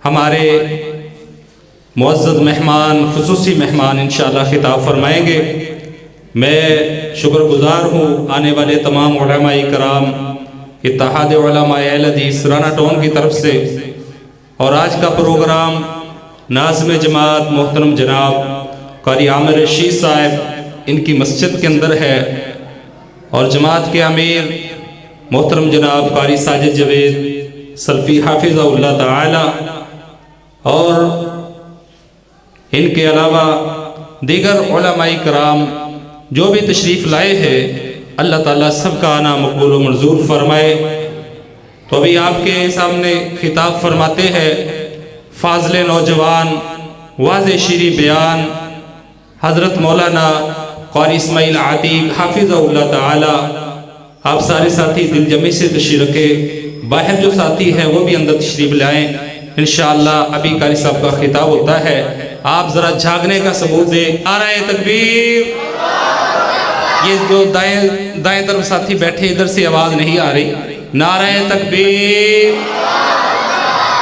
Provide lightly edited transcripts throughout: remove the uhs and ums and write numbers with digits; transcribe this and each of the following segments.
ہمارے معزز مہمان، خصوصی مہمان انشاءاللہ خطاب فرمائیں گے۔ میں شکر گزار ہوں آنے والے تمام علماء کرام، اتحاد علماء اہل حدیث رانا ٹون کی طرف سے، اور آج کا پروگرام ناظم جماعت محترم جناب قاری عامر رشید صاحب ان کی مسجد کے اندر ہے، اور جماعت کے امیر محترم جناب قاری ساجد جاوید سلفی حافظہ اللہ تعالی، اور ان کے علاوہ دیگر علماء کرام جو بھی تشریف لائے ہیں، اللہ تعالیٰ سب کا آنا مقبول و منظور فرمائے۔ تو ابھی آپ کے سامنے خطاب فرماتے ہیں فاضل نوجوان، واضح شیریں بیان، حضرت مولانا قاری اسماعیل عتیق حافظہ اللہ تعالی۔ آپ سارے ساتھی دل جمعی سے تشریف رکھیں، باہر جو ساتھی ہیں وہ بھی اندر تشریف لائیں۔ انشاءاللہ ابھی قاری صاحب کا خطاب ہوتا ہے، آپ ذرا جھاگنے کا ثبوت دیں۔ نعرہ تکبیر۔ یہ جو دائیں طرف ساتھی بیٹھے ادھر سے آواز نہیں آ رہی، نعرہ تکبیر۔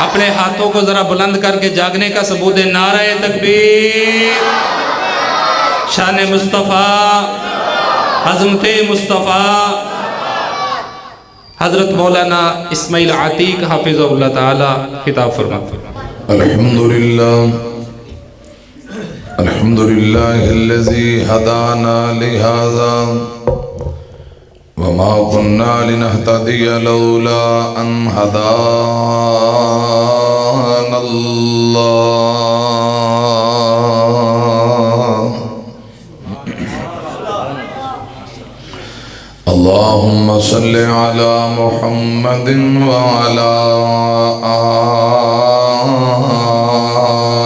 اپنے ہاتھوں کو ذرا بلند کر کے جاگنے کا ثبوت دیں، نعرہ تکبیر۔ شان مصطفیٰ، عظمت مصطفیٰ۔ حضرت مولانا اسماعیل عتیق حافظہ اللہ تعالی خطاب فرماتے ہیں۔ الحمد لله الذي هدانا لهذا وما كنا لنهتدي لولا أن هدانا الله اللهم صل على محمد وعلى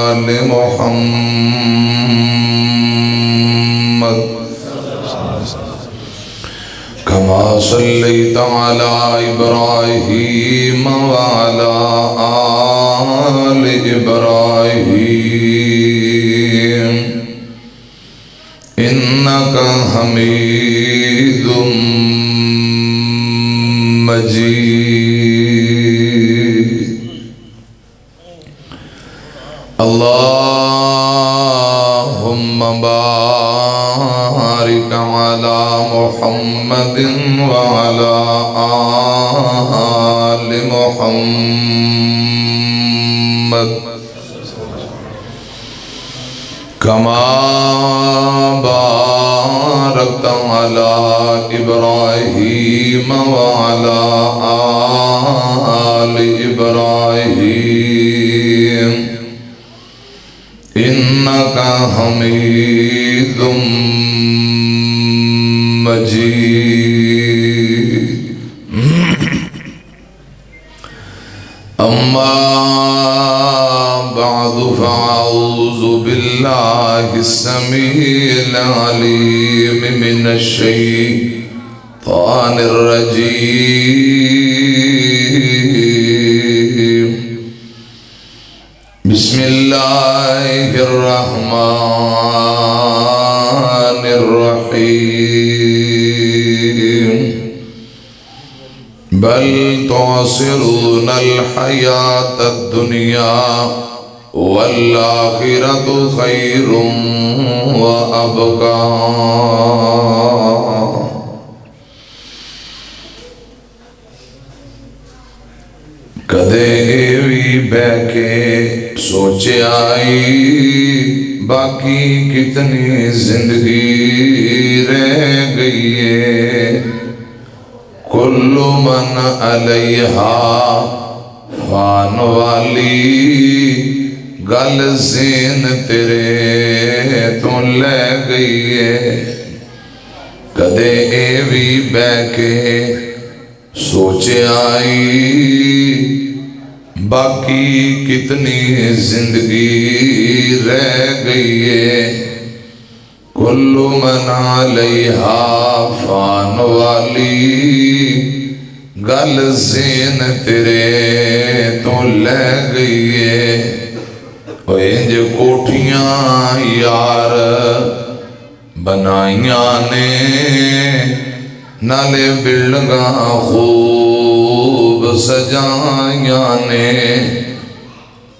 آل محمد كما صليت على إبراهيم وعلى آل إبراهيم إنك حميد مجيد اللهم بارك على محمد وعلى آل محمد كما باركت على إبراهيم وعلى آل إبراهيم إنك حميد مجيد أما بعد فأعوذ بالله السميع العليم من الشيطان الرجيم بسم الله الرحمن الرحيم بل تعصرون الحياة الدنيا والآخرة خير وأبقى کدے بھی بہ کے سوچے آئی باقی کتنی زندگی رہ گئی ہے کل من علیہا فان والی گل زین تیرے تو لے گئی ہے کدے بھی بہ کے سوچے آئی باقی کتنی زندگی رہ گئی ہے کل من علیہا فان والی گل زین تیرے تو لے گئی ہے انج کوٹھیاں یار بنائیاں نے نالے بلڈنگاں خوب سجائیاں نے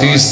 30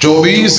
24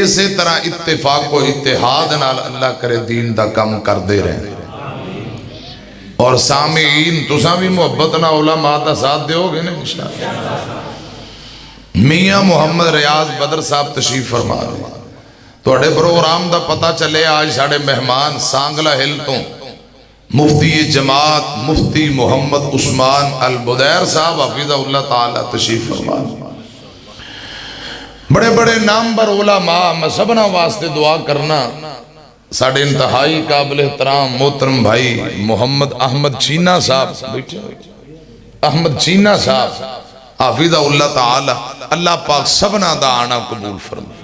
اسی طرح اتفاق و اتحاد نال اللہ کرے دین دا کم کردے رہے. اور سامعین تساں بھی محبت نہ علماء دا ساتھ دیو گے نا انشاءاللہ. میاں محمد ریاض بدر صاحب تشریف فرما دے. توڑے پروگرام دا پتہ چلے آج ساڑے مہمان سانگلہ ہل تو مفتی جماعت مفتی محمد عثمان البدیر صاحب حفظہ اللہ تعالی تشریف فرما دے. بڑے بڑے نامور علماء میں سبنا واسطے دعا کرنا. ساڑھے انتہائی قابل احترام محترم بھائی محمد احمد چینا صاحب احمد چینا صاحب حافظہ اللہ تعالی اللہ پاک سبنا دا آنا قبول فرما.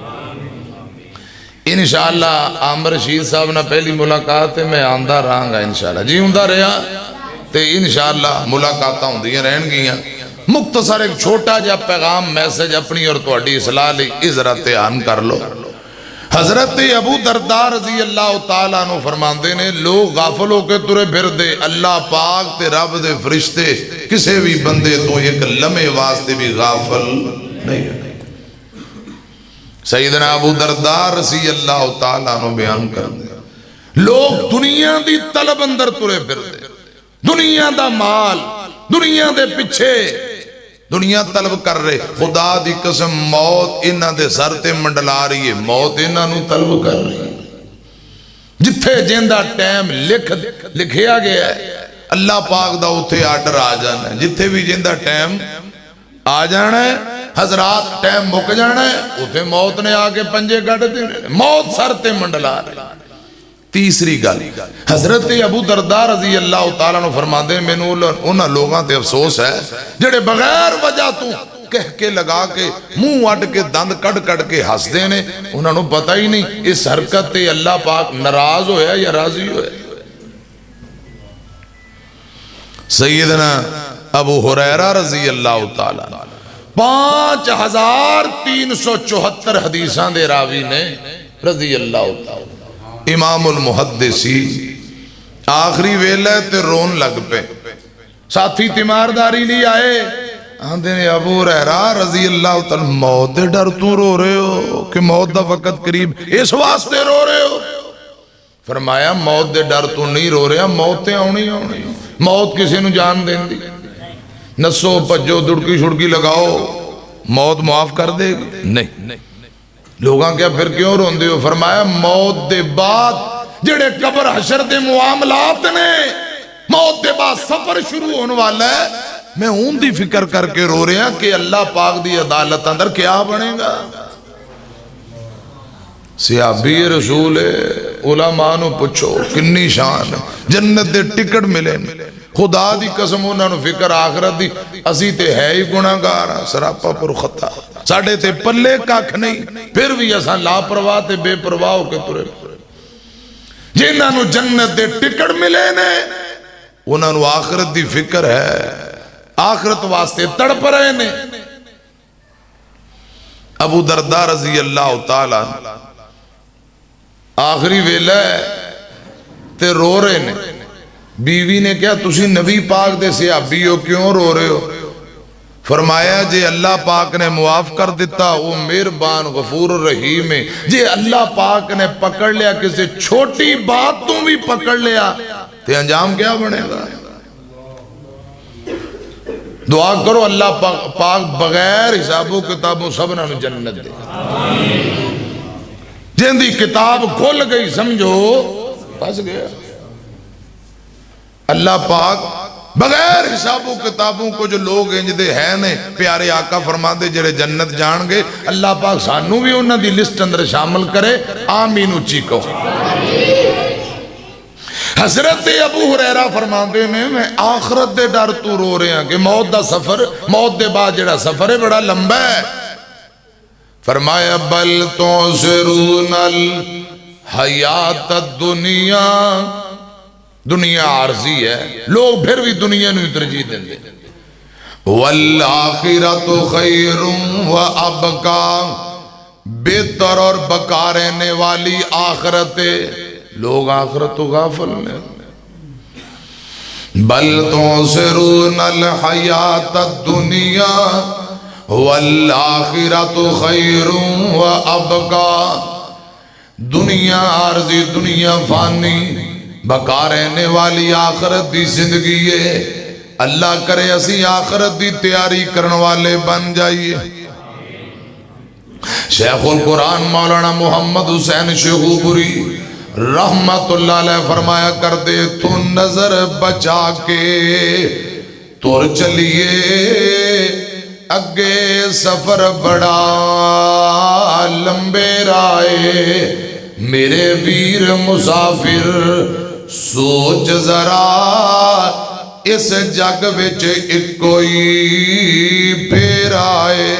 انشاءاللہ عامر رشید صاحب نے پہلی ملاقات ہے میں آندہ رہاں گا انشاءاللہ جی ہوندہ رہا تے انشاءاللہ ملاقاتہ ہوندیاں رہن گیاں. مختصر ایک چھوٹا جا پیغام میسج اپنی اور تواڈی اصلاح لی عزرت آن کر لو. حضرت ابو دردار رضی اللہ تعالیٰ عنہ فرماندے نے لوگ غافل ہو کے ترے پھر دے اللہ پاک تے رب دے فرشتے کسے بھی بندے تو ایک لمحے واسطے بھی غافل نہیں. سیدنا ابو دردار رضی اللہ تعالیٰ عنہ بیان کر دے لوگ دنیا دی طلب اندر ترے پھر دے. دنیا دا مال دنیا دے پچھے دنیا طلب کر رہے. خدا دی قسم موت انہاں دے سر تے منڈلا رہی ہے. موت انہاں نو طلب کر رہی ہے. جتھے جیندہ ٹائم لکھیا گیا ہے اللہ پاک دا اتھے آرڈر آ جانا ہے. جتھے بھی جیندہ ٹائم آ جانا ہے حضرات ٹائم مک جانا ہے اتھے موت نے آگے پنجے گڑ دینے. موت سر تے منڈلا رہی. تیسری گل حضرت ابو دردار رضی اللہ تعالیٰ نے فرماندے میں انہاں لوگاں تے افسوس ہے جڑے بغیر وجہ تو کہہ کے لگا کے منہ اڈ کے دند کڑ کڑ کے ہس دینے. انہاں نو پتہ ہی نہیں اس حرکت تے اللہ پاک ناراض ہویا یا راضی ہویا. سیدنا ابو ہریرہ رضی اللہ تعالیٰ 5374 حدیثاں دے راوی نے رضی اللہ تعالیٰ. امام المحدثی آخری ویلہ تے رون لگ پہ ساتھی تیمارداری لی آئے. آندھے نے ابو ہریرہ رضی اللہ تعالیٰ موت دے ڈر تو رو رہے ہو کہ موت دا وقت قریب اس واسطے رو رہے ہو. فرمایا موت دے ڈر تو نہیں رو رہے موتیں آنی آنی. موت کسی نو جان دین دی نسو پجو دڑکی چھڑکی لگاؤ موت معاف کر دے گی نہیں. لوگاں کیا پھر کیوں روندے ہو. فرمایا موت دے بعد جڑے قبر حشر دے معاملات نے موت دے بعد سفر شروع ہونے والا ہے میں ان دی فکر کر کے رو رہے ہیں کہ اللہ پاک دی عدالت اندر کیا بنے گا. صحابی رسول علماء نو پوچھو کنی شان جنت دے ٹکٹ ملے خدا دی قسم انہاں نو فکر آخرت دی اسی تے ہے ہی گناہگار سراپا پر خطا ساڑھے تے پلے کاکھ نہیں پھر بھی ایسا لاپرواہ تے بے پرواہ ہو کے ترے جنہاں نو جنت دے ٹکٹ ملے نے انہاں نو آخرت دی فکر ہے آخرت واسطے تڑپ رہے نے. ابو دردار رضی اللہ تعالیٰ آخری ویلہ تے رو رہے نے. بیوی نے کہا تسی نبی پاک دے صحابی ہو کیوں رو رہے ہو. فرمایا جے اللہ پاک نے معاف کر دیتا وہ مہربان غفور رحیم ہے. جے اللہ پاک نے پکڑ لیا کسی چھوٹی بات تو بھی پکڑ لیا تے انجام کیا بنے گا. دعا کرو اللہ پاک بغیر حساب و کتابوں سبنا نو جنت دے. جن دی کتاب کھل گئی سمجھو پس گیا. اللہ پاک بغیر حساب و کتابوں کو جو لوگ انجدے ہیں نے پیارے آقا فرما دے جڑے جنت جان گے اللہ پاک سانو بھی انہاں دی لسٹ اندر شامل کرے آمین اچھی کو. حضرت ابو ہریرہ فرماندے نے میں آخرت دے ڈر تو رو رہے ہیں کہ موت دا سفر موت دے بعد جڑا سفر ہے بڑا لمبا ہے. فرمایا بل تؤثرون الحیات الدنیا دنیا عارضی ہے لوگ پھر بھی دنیا نو ترجیح دیں دے. والآخرۃ خیر وابقا بہتر اور بقا رہنے والی آخرت لوگ آخرت تو غافل ہیں. بل تؤثرون الحیات الدنیا والآخرۃ خیر و ابقا، دنیا عارضی، دنیا فانی، بقا رہنے والی آخرت دی زندگی ہے۔ اللہ کرے اسی آخرت دی تیاری کرن والے بن جائیے۔ شیخ القرآن مولانا محمد حسین شیخوپوری رحمت اللہ علیہ فرمایا کرتے، تو نظر بچا کے تور چلیے، اگے سفر بڑا لمبے رائے، میرے ویر مسافر سوچ ذرا، اس جگ وچ ایک کوئی پھر آئے،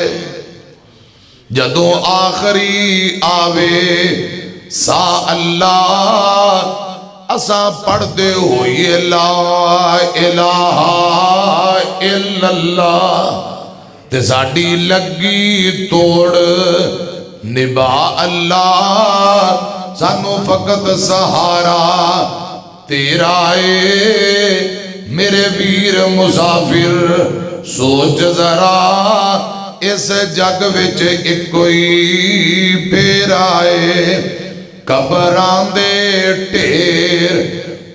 جدوں آخری آوے سا اللہ، اساں پڑھ دے ہوئی لا الہ الا اللہ، تے ساڈی لگی توڑ نبا اللہ، سانو فقط سہارا تیرا اے، میرے ویر مسافر سوچ ذرا، اس جگ وچ ایک کوئی پھر آئے، قبراں دے ٹھیر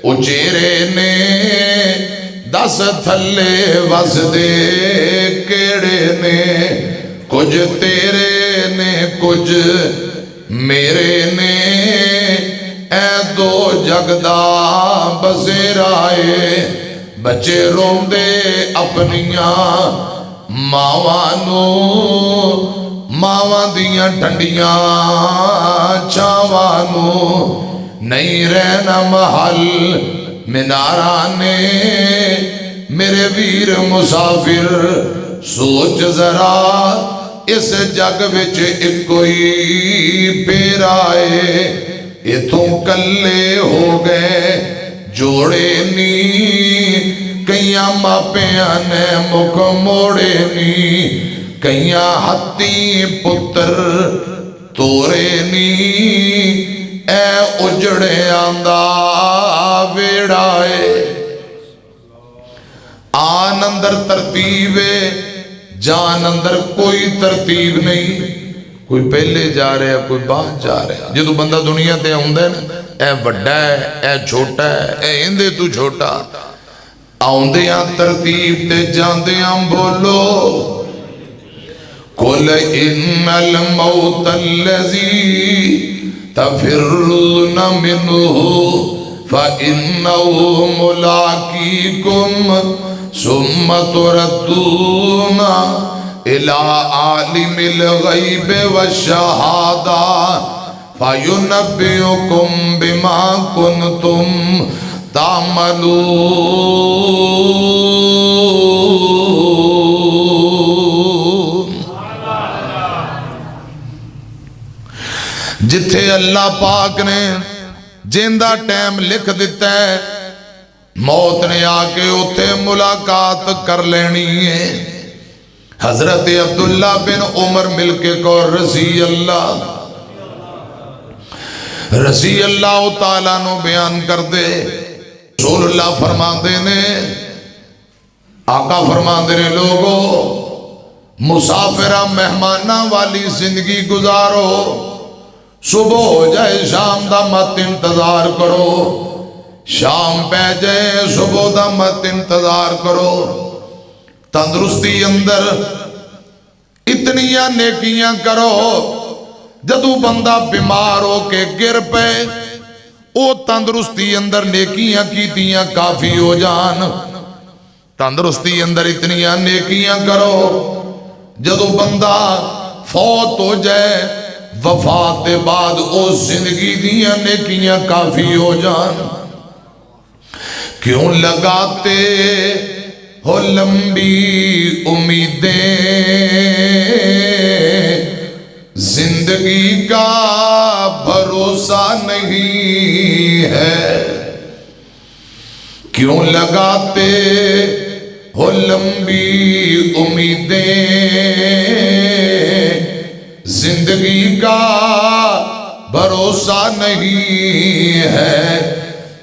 اچیرے نے، دس تھلے وس دے کیڑے نے، کچھ تیرے نے کچھ میرے نے، اے دو جگدا بسیرائے، بچے روندے اپنیاں ماوانو، ماواں دیاں ٹھنڈیاں چھاوانو، نہیں رہنا محل منارانے، میرے ویر مسافر سوچ ذرا، اس جگ وچ ایک کوئی پھر آئے، اتوں کلے ہو گئے جوڑے نی، کئیاں ماپیاں نے مکھ موڑے نی، کئیاں ہتھی پتر تورے نی، اے اجڑے آندہ ویڑائے، آن اندر ترتیب ہے، جان اندر کوئی ترتیب نہیں، کوئی پہلے جا رہا ہے کوئی بعد جا رہا ہے، جدو بندہ دنیا تے آؤندہ ہے نا، اے بڑا ہے اے چھوٹا ہے اے اندے تو چھوٹا، آؤندیاں ترتیب تے جاندیاں بولو، قُلْ إِنَّ الْمَوْتَ الَّذِي تَفِرُّونَ مِنْهُ فَإِنَّهُ مُلَاقِيكُمْ ثُمَّ تُرَدُّونَ إِلَىٰ عَالِمِ الْغَيْبِ وَالشَّهَادَةِ فَيُنَبِّئُكُمْ بِمَا كُنْتُمْ تعملون۔ جتھے اللہ پاک نے جیندہ ٹائم لکھ دیتا ہے، موت نے آکے اتھے ملاقات کر لینی ہے۔ حضرت عبداللہ بن عمر مل کے کو رضی اللہ تعالیٰ نو بیان کر دے، رسول اللہ فرمان دینے، آقا فرمان دینے، لوگو مسافرہ مہمانہ والی زندگی گزارو، صبح ہو جائے شام دا مت انتظار کرو، شام پہ جائے صبح دا مت انتظار کرو، تندرستی اندر اتنیاں نیکیاں کرو، جدو بندہ بیمار ہو کے گر پے، او تندرستی اندر نیکیاں کیتیاں کافی ہو جان، تندرستی اندر اتنیاں نیکیاں کرو، جدو بندہ فوت ہو جائے، وفات دے بعد او زندگی دیاں نیکیاں کافی ہو جان۔ کیوں لگاتے ہو لمبی امیدیں، زندگی کا بھروسہ نہیں ہے، کیوں لگاتے ہو لمبی امیدیں، زندگی کا بھروسہ نہیں ہے،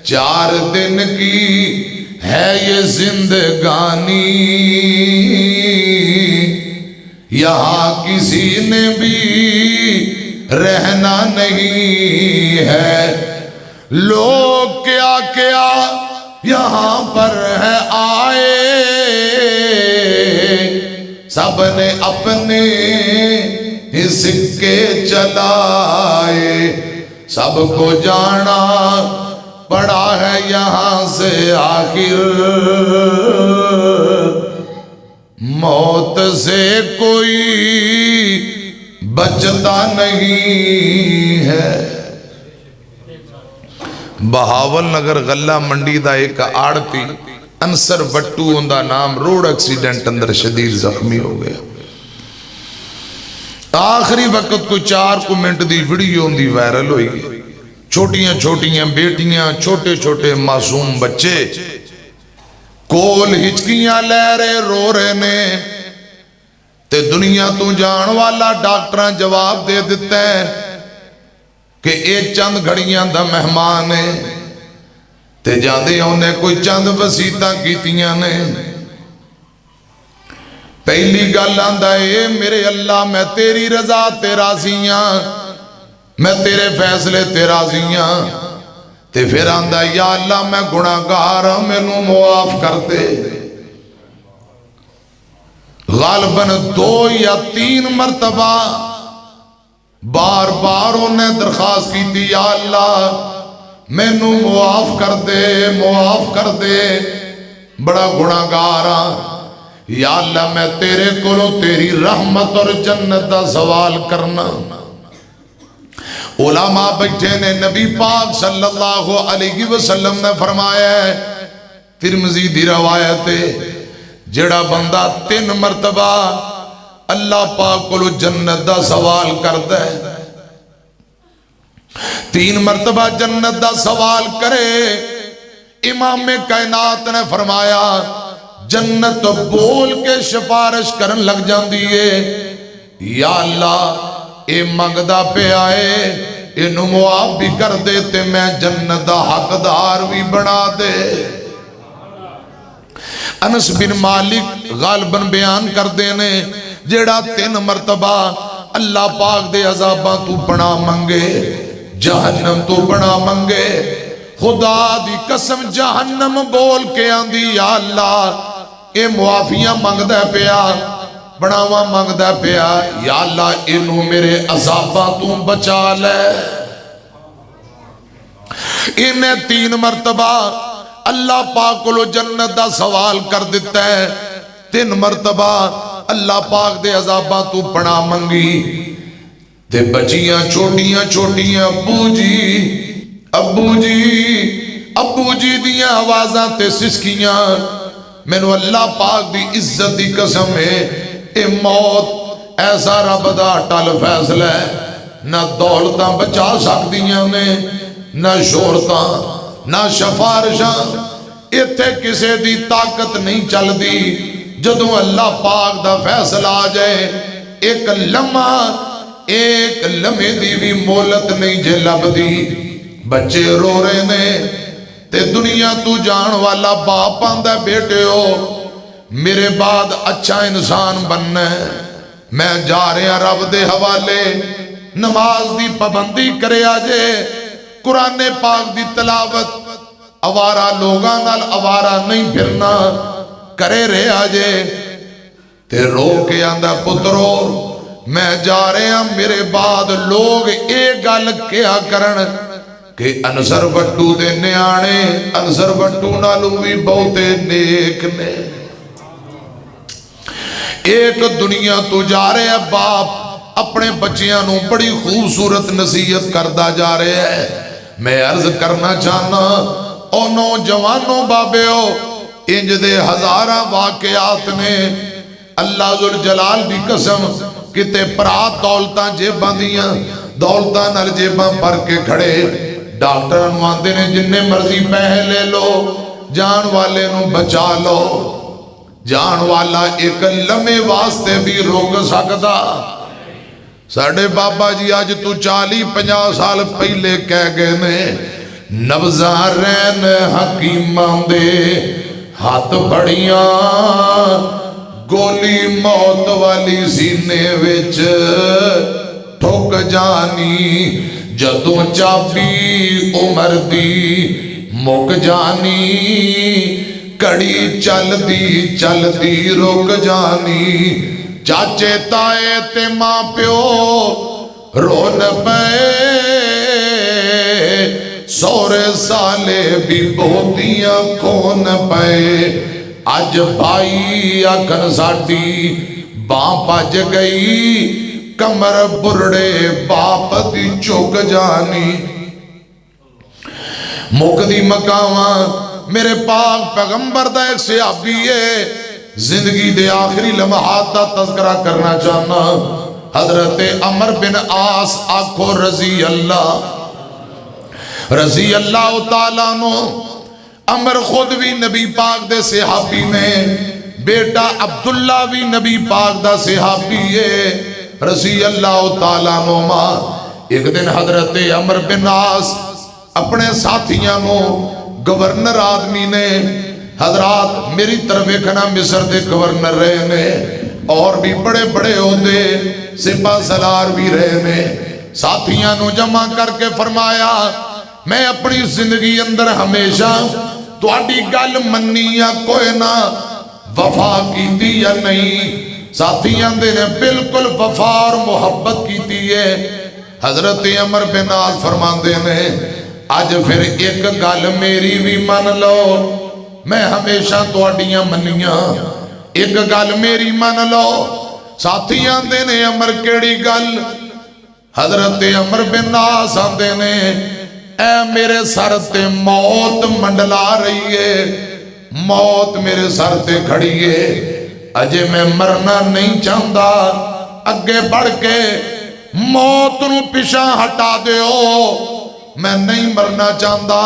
4 دن کی ہے یہ زندگانی، یہاں کسی نے بھی رہنا نہیں ہے، لوگ کیا کیا یہاں پر ہے آئے، سب نے اپنے ہی سکے چلائے، سب کو جانا پڑا ہے یہاں سے آخر، موت سے کوئی بچتا نہیں ہے۔ بہاول نگر غلہ منڈی دا ایک آڑتی انصر بٹو اندہ نام روڈ ایکسیڈنٹ اندر شدید زخمی ہو گیا۔ آخری وقت کو 4 منٹ دی ویڈیو اندی وائرل ہوئی، چھوٹیاں چھوٹیاں بیٹیاں، چھوٹے چھوٹے معصوم بچے کول ہچکیاں لے رہے رو رہے نے، تے دنیا تو جان والا ڈاکٹراں جواب دے دیتا ہے کہ اے چند گھڑیاں دا مہمان ہے، تے جاندے انہیں کوئی چند وسیطاں کیتیاں نے۔ پہلی گل آندا اے میرے اللہ میں تیری رضا تے راضیاں، میں تیرے فیصلے تے راضیاں، تے پھر آندا یا اللہ میں گناہگار ہوں مینوں معاف کر دے۔ غالباً 2 یا 3 مرتبہ بار بار انہیں درخواست کی تھی یا اللہ مینوں معاف کر دے، معاف کر دے، بڑا گناہگار ہاں، یا اللہ میں تیرے کولو تیری رحمت اور جنت دا سوال کرنا۔ علماء بیٹھے نے، نبی پاک صلی اللہ علیہ وسلم نے فرمایا ہے، ترمذی دی روایت ہے، جڑا بندہ 3 مرتبہ اللہ پاک کو جنت دا سوال کرتا ہے، 3 مرتبہ جنت دا سوال کرے، امام کائنات نے فرمایا جنت بول کے سفارش کرن لگ جاندی ہے، یا اللہ اے منگدا پہ آئے، انہوں معاف بھی کر دے تے میں جنت دا حقدار بھی بنا دے۔ انس بن مالک غالباً بیان کر دینے، جیڑا 3 مرتبہ اللہ پاک دے عذاباں تو پناہ منگے، جہنم تو پناہ منگے، خدا دی قسم جہنم بول کے آندی یا اللہ اے معافیاں منگدہ پیا، بڑاواں منگدہ پیا، یا اللہ انہوں میرے عذاباں تو بچا لے۔ انہیں 3 مرتبہ اللہ پاک کو جنت دا سوال کر دیتا ہے، 3 مرتبہ اللہ پاک دے عذاباں تو پناہ منگی، تے بچیاں چھوٹیاں چھوٹیاں ابو جی ابو جی ابو جی دیاں آوازاں تے سسکیاں، مینوں اللہ پاک دی عزت دی قسم ہے، اے موت ایسا رب دا ٹل فیصلہ ہے، نہ دولتاں بچا سکدیاں نے، نہ شہرتاں نہ شفارشاں، ایتھے کسے دی طاقت نہیں چل دی، جدوں اللہ پاک دا فیصلہ آ جائے، ایک لمحے دی بھی مولت نہیں جے لب دی، بچے رو رہے نے، تے دنیا تو جان والا باپ آندہ بیٹے ہو میرے بعد اچھا انسان بننا ہے، میں جا رہے ہیں رب دے حوالے، نماز دی پابندی کرے آجے، قرآن پاک دی تلاوت، آوارہ لوگاں نال آوارہ نہیں پھرنا، کرے رہے آجے، تے رو کے آندہ پترو میں جا رہے ہیں میرے بعد لوگ ایک گل کیا کرن کہ انصر بٹو دے نیانے انصر بٹو نالو بھی بہتے نیک نے۔ ایک دنیا تو جا رہے ہیں باپ اپنے بچیاں نو بڑی خوبصورت نصیحت کردہ جا رہے ہیں، میں عرض کرنا چاہنا او نوجوانوں بابے ہو، انج دے ہزاراں واقعات نے، اللہ ذوالجلال دی قسم کتے پرات دولتاں جیباں دیاں، دولتاں نال جیباں پر کے کھڑے، ڈاکٹر انواندے نے جننے مرضی پہلے لے لو، جان والے نو بچا لو، جان والا ایک لمحے واسطے بھی روک سکتا۔ ساڑھے بابا جی آج تو 40-50 سال پہلے کہہ گئے نے، نبزاں رین حکیمان دے ہاتھ بڑیاں گولی موت والی سینے وچ ٹھک جانی جدوں چابی عمر دی مک جانی کڑی چل دی رک جانی چاچے تائے تے ماں پیو رون پے سورے سالے بھی بہتیاں کون پے اج بھائی آکھن ساڈی باں پج گئی کمر برڑے باپ دی چک جانی مکدی مکاواں میرے پاک پیغمبر دا ایک صحابی ہے زندگی دے آخری لمحات دا تذکرہ کرنا چاہنا حضرت عمر بن عاص آکھو رضی اللہ تعالیٰ نو عمر خود بھی نبی پاک دے صحابی نے بیٹا عبداللہ بھی نبی پاک دا صحابی ہے رضی اللہ تعالیٰ نو ماں ایک دن حضرت عمر بن عاص اپنے ساتھیاں نو گورنر آدمی نے حضرات میری طرف ایکھنا مصر دے گورنر رہے نے اور بھی بڑے بڑے عہدے سپاہ سالار بھی رہے نے ساتھیاں نو جمع کر کے فرمایا میں اپنی زندگی اندر ہمیشہ تواڈی گل منی یا کوئی نہ وفا کیتی یا نہیں ساتھیاں دے نے بالکل وفا اور محبت کیتی ہے حضرت عمر بن عاص فرماندے نے آج پھر ایک گل میری بھی من لو میں ہمیشہ تواڈیاں منیاں ایک گل میری من لو ساتھیاں دے نے عمر کیڑی گل حضرت عمر بن عاص آندے نے اے میرے سر تے موت منڈلا رہی ہے موت میرے سر تے کھڑی ہے اجے میں مرنا نہیں چاہتا اگے بڑھ کے موت نو پیچھے ہٹا دیو میں نہیں مرنا چاہتا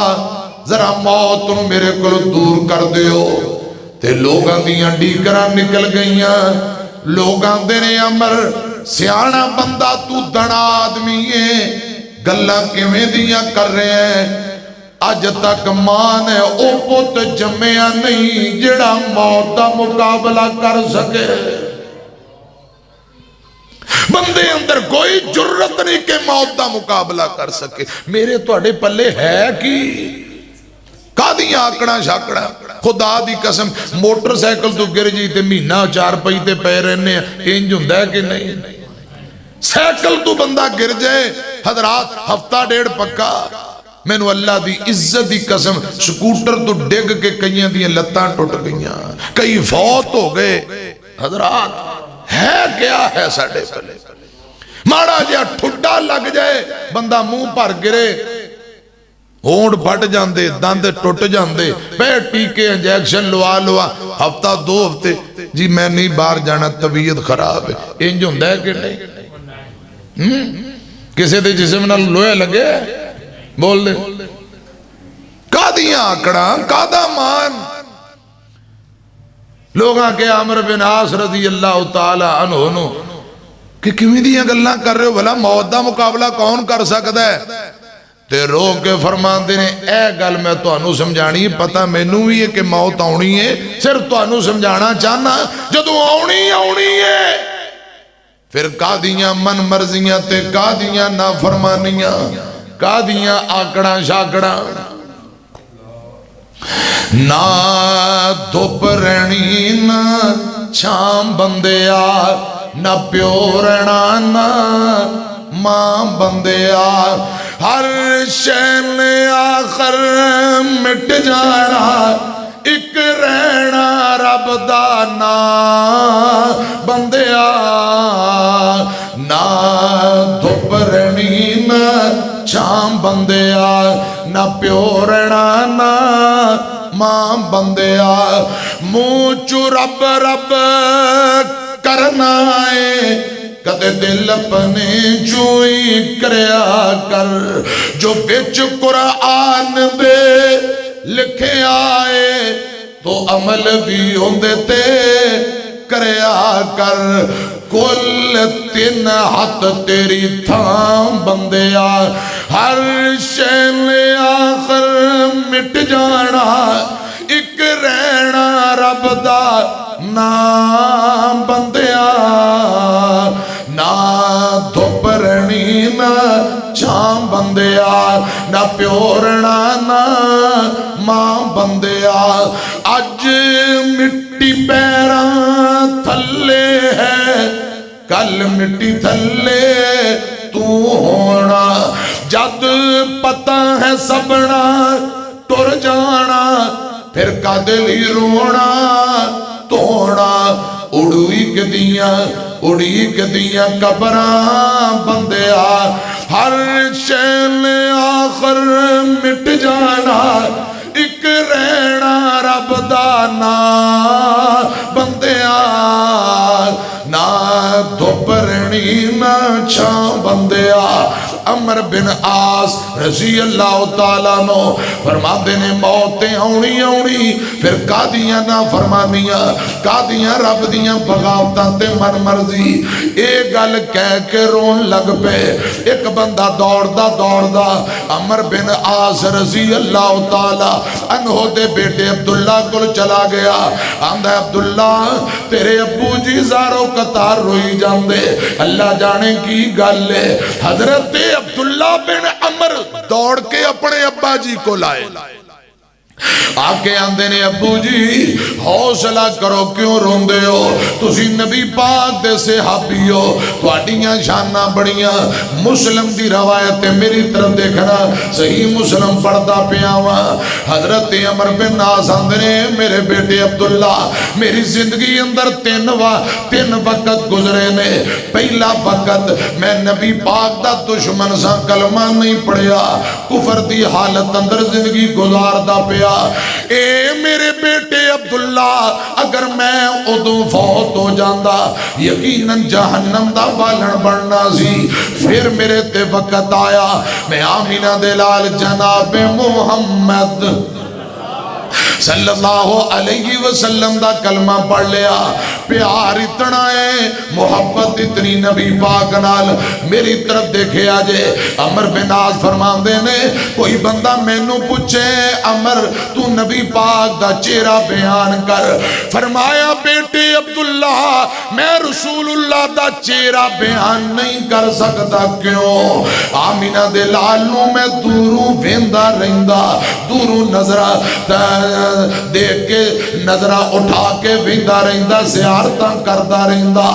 ذرا موت نو میرے کو دور کر دیو تے لوگاں دیاں ڈیکراں نکل گئیاں لوگاں دے نے عمر سیانا بندہ تو دنا آدمی ہے گلہ کیویں دیاں کر رہے ہیں آج تک ماں نے او پوت جمعیاں نہیں جڑا موت دا مقابلہ کر سکے بندے اندر کوئی جرت نہیں کہ موت دا مقابلہ کر سکے میرے توڑے پلے ہے کی کادیاں آکڑا شاکڑا خدا دی قسم موٹر سائیکل تو گر جی تے مہینہ 4 پئی تے پے رہنے انج ہوندا ہے کہ نہیں سائیکل تو بندہ گر جائے حضرات ہفتہ 1.5 پکا میں نو اللہ دی عزت دی قسم سکوٹر تو ڈگ کے کئیاں دی لتاں ٹوٹ گئیاں کئی فوت ہو گئے حضرات ہے کیا ہے ساڑھے پلے ماڑا جیا ٹھڈا لگ جائے بندہ منہ پر گرے ہونڈ پھٹ جاندے داندے ٹوٹ جاندے پیٹ ٹیکے انجیکشن لوا ہفتہ 2 ہفتے جی میں نہیں باہر جانا طبیعت خراب ہے انج ہوندا ہے کہ نہیں کسے دے جسم نہ لوہے لگے بول دے کادیاں آکڑا کادا مان لوگاں کے عمر بن عاص رضی اللہ تعالی عنہ نو کہ کیویں دیاں گلاں کر رہے ہو بھلا موت دا مقابلہ کون کر سکدا ہے تے رو کے فرماندے نے اے گل میں تانوں سمجھانی پتہ مینوں بھی ہے کہ موت آنی ہے صرف تانوں سمجھانا چاہنا جدوں آنی ہے پھر کادیاں من مرضیاں تے کادیاں نافرمانیاں کادیاں آکڑا شاکڑا نہ دھوپ رہنی نہ چھام بندیا نہ پیو رہنا نہ ماں بندیا ہر شین آخر مٹ جانا ایک رہنا رب دا نا بندیا نہ دھوپ رہنی نہ چھام بندیا نہ پیو رہنا نہ ماں بندیا منہ چو رب رب کرنا ہے کدے دل اپنے چوئی کریا کر جو بچ قرآن دے لکھے آئے تو عمل بھی ہوندے تے کریا کر کل 3 ہاتھ تیری تھام بندیا ہر شین آخر مٹ جانا ایک رہنا رب دا نا پیو رنا نا ماں بندیا اج مٹی پیراں تھلے ہے کل مٹی تھلے تو ہونا جد پتہ ہے سبنا ٹر جانا پھر کدے لی رونا توڑا اڑی کدیاں قبراں بندیا ہر شے آخر مٹ جانا ایک رہنا رب دا نام بندیا نہ دھوپ رہنی نہ چھاں بندیا عمر بن عاص رضی اللہ تعالیٰ نو فرماتے نے موتیں آنی آنی پھر قادیاں نہ فرمانیاں قادیاں رب دیاں بغاوتاں تے من مرضی ایک گل کہہ کے رون لگ پے ایک بندہ دوڑدا عمر بن عاص رضی اللہ تعالیٰ عنہ دے بیٹے عبداللہ کو چلا گیا آندہ عبداللہ تیرے ابو جی زارو قطار روئی جاندے اللہ جانے کی گل ہے حضرت عبداللہ بن عمر دوڑ کے اپنے ابا جی کو لائے آکے آندے نے ابو جی حوصلہ کرو کیوں روندے ہو تسی نبی پاک دے صحابی ہو تواڈیاں شانہ بڑیاں مسلم دی روایت میری طرف دیکھنا صحیح مسلم پڑھتا پیاواں حضرت عمر بن عاص آندے نے میرے بیٹے عبداللہ میری زندگی اندر تین وقت گزرے نے پہلا وقت میں نبی پاک دا دشمن سا کلمہ نہیں پڑھیا کفر دی حالت اندر زندگی گزاردا پیا اے میرے بیٹے عبداللہ اگر میں ادو فوت ہو جاندہ یقیناً جہنم دا بالن بڑھنا سی پھر میرے تے وقت آیا میں آمینہ دلال جناب محمد صلی اللہ علیہ وسلم دا کلمہ پڑھ لیا پیار اتنا ہے محبت اتنی نبی پاک نال میری طرف دیکھے آجے عمر بن عاص فرمان دینے کوئی بندہ میں نو پوچھے عمر تو نبی پاک دا چہرہ بیان کر فرمایا بیٹے عبداللہ میں رسول اللہ دا چہرہ بیان نہیں کر سکتا کیوں آمینہ دلالوں میں دوروں بھیندہ رہندہ دوروں نظرہ دیکھ کے نظرہ اٹھا کے بھیندہ رہندہ زیارتاں کردہ رہندہ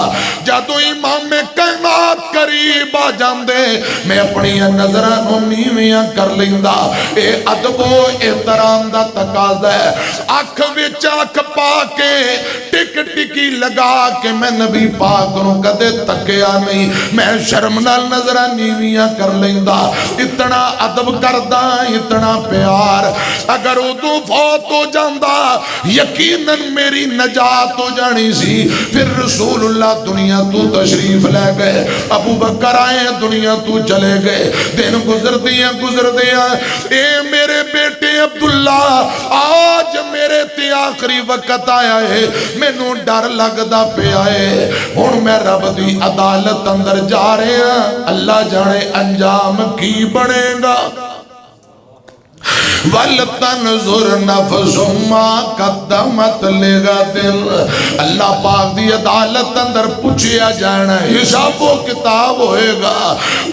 جادو امام کائنات قریب آ جاندے میں اپنی نظرہ نو نیویاں کر لیندہ اے ادب و احترام دا تقاضا ہے آنکھ وچ آنکھ پا کے ٹک ٹکی لگا کے میں نبی پاک نو کدے تکیا نہیں میں شرم نال نظرہ نیویاں کر لیندہ اتنا ادب کردہ اتنا پیار اگر ادو فوت ہو جاندہ یقیناً میری نجات ہو جانی سی پھر رسول اللہ دنیا تو تشریف لے گئے ابو بکر آئے دنیا تو چلے گئے دن گزر دیا اے میرے بیٹے عبداللہ آج میرے تے آخری وقت آیا ہے میں نو ڈر لگ دا پہ آئے ہون میں رب دی عدالت اندر جا رہے ہیں اللہ جانے انجام کی بڑھے گا وَلْتَنْظُرْ نَفْسٌ مَا قَدَّمَتْ لِغَدٍ اللہ پاک دی عدالت اندر پوچھیا جانا حساب و کتاب ہوئے گا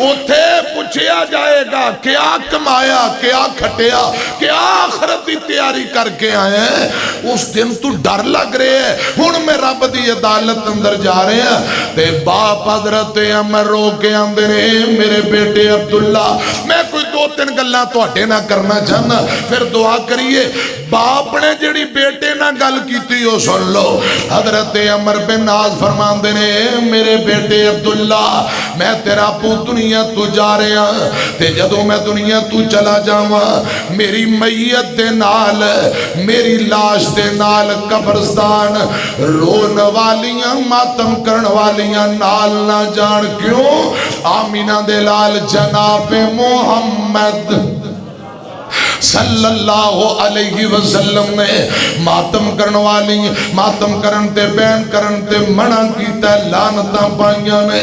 اتھے پوچھیا جائے گا کیا کمایا کیا کھٹیا کیا آخرت دی تیاری کر کے آئے ہیں اس دن تو ڈر لگ رہے ہیں ہن میں رب دی عدالت اندر جا رہے ہیں تے باپ حضرت عمر رو کے اندر میرے بیٹے عبداللہ میں کوئی دو تین گلاں تو ہٹے نہ کرنا چاہنا پھر دعا کریے باپ نے جڑی بیٹے نہ گل کیتی ہو سن لو حضرت عمر بن عاص فرمان دینے میرے بیٹے عبداللہ میں تیرا پو دنیا تو جا رہے ہیں تے جدوں میں دنیا تو چلا جاواں میری میت دے نال میری لاش دے نال قبرستان رون والیاں ماتم کرن والیاں نال نہ جان کیوں آمینہ دے لال جناب محمد صلی اللہ علیہ وسلم نے ماتم کرن والی ماتم کرن تے بین کرن تے منع کیتا ہے، لعنتاں پائیاں نے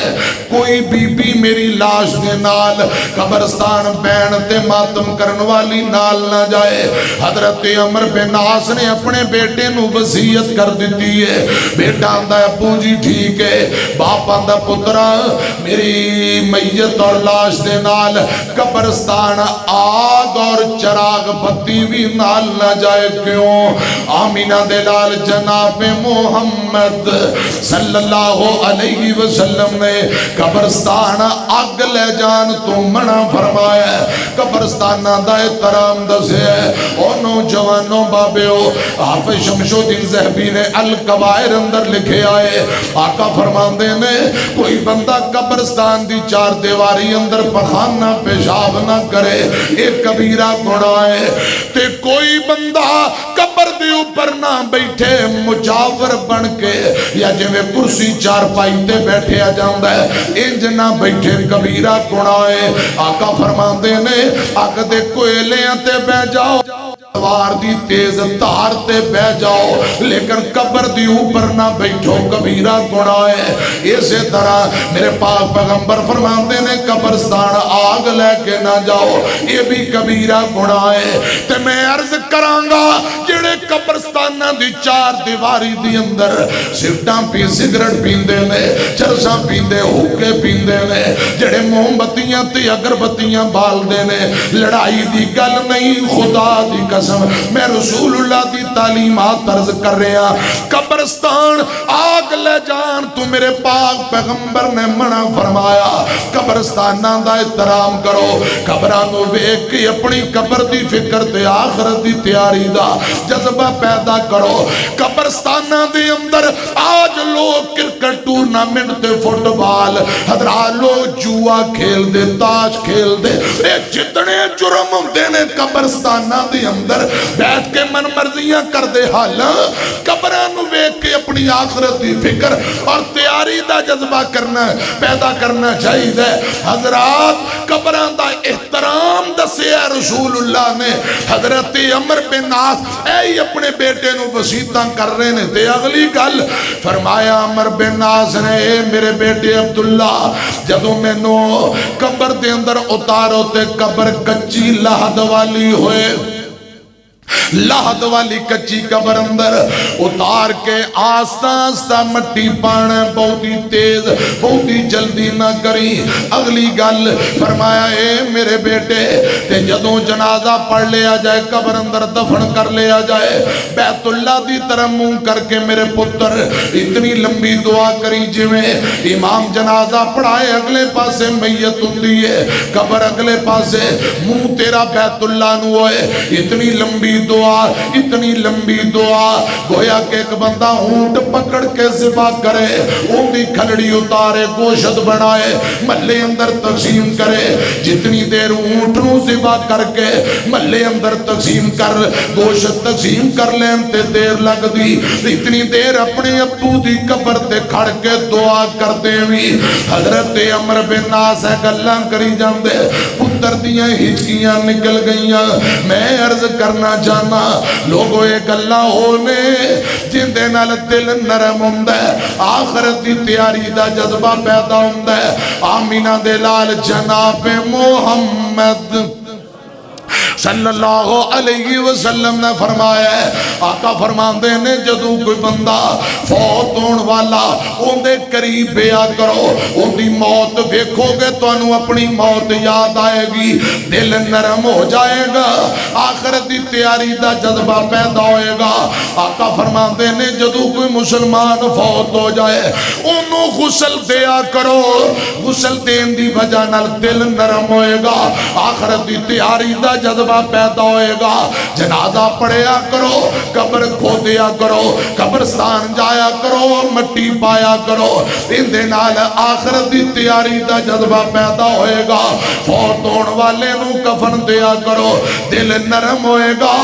کوئی بی بی میری لاش دے نال قبرستان بین تے ماتم کرن والی نال نہ جائے۔ حضرت عمر بن عاص نے اپنے بیٹے نو وصیت کر دیتی ہے، بیٹا آندا ہے ابو جی ٹھیک ہے، باپ آندا پترا میری میت اور لاش دے نال قبرستان آگ اور چراغ بتی بھی نال نہ جائے، کیوں؟ آمینہ دے لال جناب محمد صلی اللہ علیہ وسلم نے قبرستان آگ لے جان تو منع فرمایا ہے، قبرستان دا احترام دسے ہے۔ اور نوجوانوں بابیو، حافظ شمس الدین ذہبی نے القبائر اندر لکھے آئے، آقا فرماندے نے کوئی بندہ قبرستان دی چار دیواری اندر پخانہ پیشاب نہ کرے، ایک کبیرہ گناہ ہے۔ تے کوئی بندہ قبر دے اوپر نہ بیٹھے مجاور بن کے، یا جو میں کرسی چار پائی تے بیٹھے آ جاندہ ہے، انج نہ بیٹھے کبیرہ گناہ ہے۔ آقا فرماندے نے آقا دے کوئلیاں تے بہ جاؤ، وار دی تیز تار تے بہ جاؤ، لیکن قبر دی اوپر نہ بیٹھو، کبیرہ گناہ ہے۔ اسی طرح میرے پاک پیغمبر فرماندے نے قبرستان آگ لے کے نہ جاؤ، یہ بھی کبیرہ گناہ ہے۔ تے میں عرض کرانگا جڑے قبرستانہ دی چار دیواری دی اندر سگٹاں پی سگرٹ پیندے نے، چرساں پیندے، ہوکے پیندے نے، جڑے موم بتیاں تے اگربتیاں بال دے نے، لڑائی دی گل نہیں، خدا دی قسم میں رسول اللہ دی تعلیمات طرز کر رہے ہیں۔ قبرستان آگ لے جان تو میرے پاک پیغمبر نے منع فرمایا، قبرستانہ دا احترام کرو، قبرانو ویک کی اپنی قبر دی فکر تے آخرت دی تیاری دا جذبہ پیدا کرو۔ قبرستانہ دی اندر آج لوگ کرکٹ ٹورنامنٹ تے فٹ بال، حضرات لوگ جوا کھیل دے، تاش کھیل دے، جتنے جرم ہوندے نے قبرستانہ دی اندر بیٹھ کے من مرضیاں کر دے، حالا قبرانو ویک کے اپنی آخرت دی فکر اور تیاری دا جذبہ کرنا پیدا کرنا چاہیے۔ حضرات قبران دا احترام دسے رسول اللہ نے۔ حضرت عمر بن عاص اے اپنے بیٹے نو وصیتاں کر رہے نے، تے اگلی گل فرمایا عمر بن عاص نے، اے میرے بیٹے عبداللہ جدوں میں نو قبر دے اندر اتارو تے قبر کچی لہد والی ہوئے، لہد والی کچی قبر اندر اتار کے آستہ آستہ مٹی پانا، بہت ہی تیز بہت ہی جلدی نہ کری۔ اگلی گل فرمایا اے میرے بیٹے تے جدوں جنازہ پڑھ لیا جائے، قبر اندر دفن کر لیا جائے، بیت اللہ دی طرح منہ کر کے میرے پتر اتنی لمبی دعا کری جویں امام جنازہ پڑھائے، اگلے پاسے میت ہوندی ہے، قبر اگلے پاسے، منہ تیرا بیت اللہ نو ہوئے، اتنی لمبی دعا، اتنی لمبی دعا، گویا کہ ایک بندہ اونٹ پکڑ کے ذبح کرے، اون دی کھلڑی اتارے، گوشت بنائے، محلے اندر تقسیم کرے، جتنی دیر اونٹ نو ذبح کر کے محلے اندر تقسیم کر گوشت تقسیم کر لیں تے دیر لگ دی، اتنی دیر اپنے ابو دی قبر تے کھڑ کے دعا کرتے ہوئی حضرت عمر بن عاص گلاں کری جاندے، پتر دیاں ہچکیاں نکل گئیاں۔ میں عرض کرنا چاہنا لوگوں ایک اللہ ہونے جن دے نال دل نرم ہوندہ ہے، آخرت دی تیاری دا جذبہ پیدا ہوندہ ہے۔ آمینہ دے لال جناب محمد صلی اللہ علیہ وسلم نے فرمایا ہے، آقا فرماندے نے جدوں کوئی بندہ فوت ہون والا ان دے قریب بیا کرو، ان دی موت ویکھو گے تو انہوں اپنی موت یاد آئے گی، دل نرم ہو جائے گا، آخرت دی تیاری دا جذبہ پیدا ہوئے گا۔ آقا فرماندے نے جدوں کوئی مسلمان فوت ہو جائے انہوں غسل دیا کرو، غسل دین دی وجہ نال دل نرم ہوئے گا، آخرت دی تیاری دا جذبہ پیدا ہوئے گا۔ جنازہ پڑھیا کرو، قبر کھو دیا کرو، قبرستان جایا کرو، مٹی پایا کرو، ان دے نال آخرت دی تیاری دا جذبہ پیدا ہوئے گا۔ فوت ہون والے نو کفن دیا کرو، دل نرم ہوئے گا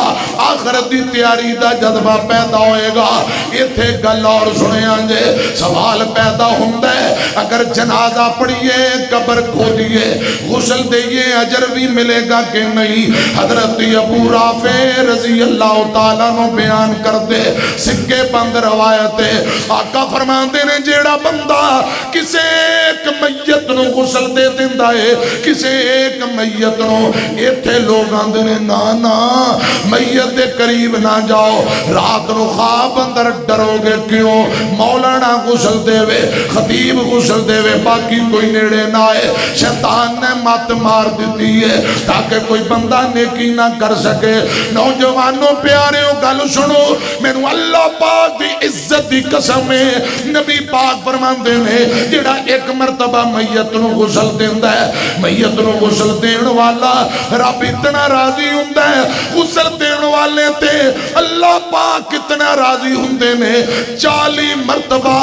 آخرت دی تیاری دا جذبہ پیدا ہوئے گا ایتھے گل اور سنیا جے سوال پیدا ہوتا ہے اگر جنازہ پڑھیے قبر کھودیے غسل دئیے اجر بھی ملے گا کہ نہیں حضرت ابو رافع رضی اللہ تعالیٰ نو بیان کر دے سکے بند روایت آقا فرماندے نے جیڑا بندہ کسے ایک میت نو غسل دے دیندہ ہے کسے ایک میت نو ایتھے لوگ آندے نے نا میت دے قریب نہ جاؤ رات نو خواب اندر ڈرو گے کیوں مولانا غسل دے وے خطیب غسل دے وے باقی کوئی نیڑے نہ آئے شیطان نے مات مار دیتی ہے تاکہ کوئی بندہ نیکی نہ کر سکے نوجوانوں پیاریوں گل سنو مینوں اللہ پاک دی عزت دی قسم ہے نبی پاک فرماندے نے جڑا ایک مرتبہ میت نو غسل دیندا ہے میت نو غسل دین والا رب اتنا راضی ہوندا ہے غسل دین والے تے اللہ پاک اتنا راضی ہوندے نے 40 مرتبہ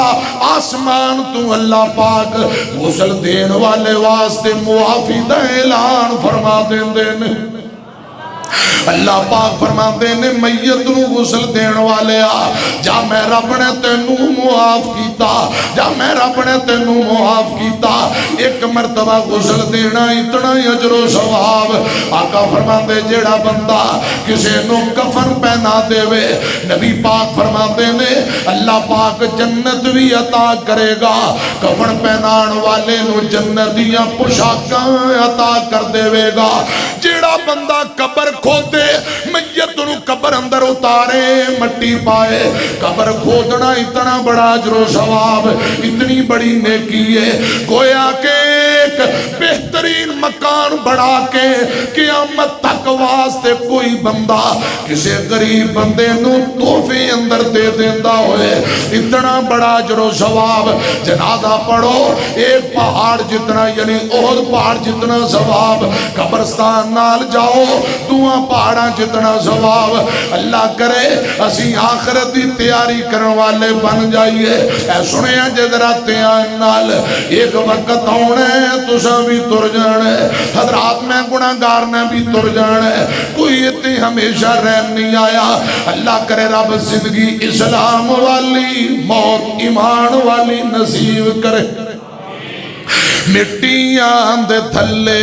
آسمان تو اللہ پاک غسل دین والے واسطے معافی دا اعلان فرما دیندے نے اللہ پاک فرماندے نے میت نو غسل دین والے آ جا میں رب نے تینو معاف کیتا جا میں رب نے تینو معاف کیتا ایک مرتبہ غسل دینا اتنا اجر و ثواب آقا فرماندے جیڑا بندہ کسے نو کفن پہنا دے وے نبی پاک فرماندے نے اللہ پاک جنت بھی عطا کرے گا کفن پہنان والے نو جنت دیاں پوشاکاں عطا کر دے وے گا جیڑا بندہ قبر کھودے میت نو قبر اندر اتارے مٹی پائے قبر کھودنا اتنا بڑا اجر و ثواب اتنی بڑی نیکی ہے گویا کہ ایک بہترین مکان بڑھا کے قیامت تک واسطے کوئی بندہ کسی غریب بندے نو تحفے اندر دے دیندہ ہوئے اتنا بڑا اجر و ثواب جنازہ پڑھو ایک پہاڑ جتنا یعنی احد پہاڑ جتنا ثواب قبرستان نال جاؤ دعا پہاڑاں جتنا ثواب اللہ کرے اسی آخرت دی تیاری کرنے والے بن جائیے اے سنے ہیں جدرہ تیان نال ایک وقت ہونے تسا بھی تر جانے حضرات میں گناہگار نے بھی تر جانے کوئی اتنی ہمیشہ رہن نہیں آیا اللہ کرے رب زندگی اسلام والی موت ایمان والی نصیب کرے مٹیاں دے تھلے